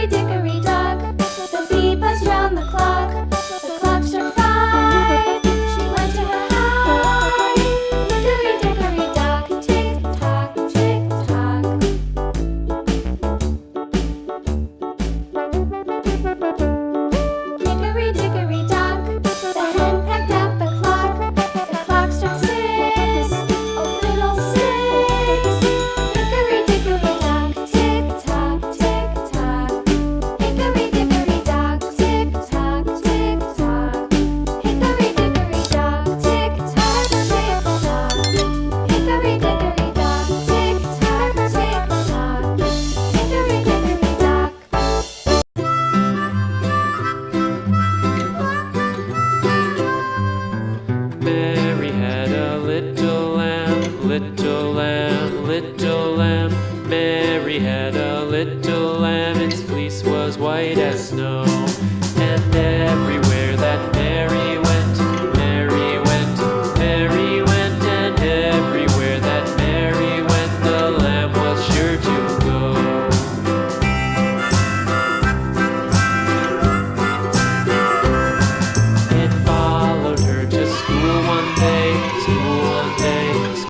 dickory dock. The bee buzzed round the clock. The clock struck 5. She went to her hive. Hickory dickory dock, tick tock, tick tock. Hickory dickory dock. The hen pecked at the clock. The clock struck 6. Oh, fiddle 6. Hickory dickory dock, tick tock, tick tock. Hickory dickory dock, tick tock, tick tock. Hickory dickory dock, tick tock, tick tock. Hickory dickory dock, tick tock, tick tock. Hickory dickory dock. Mary had a little lamb, little lamb, little lamb. Mary had a little lamb, its fleece was white as snow.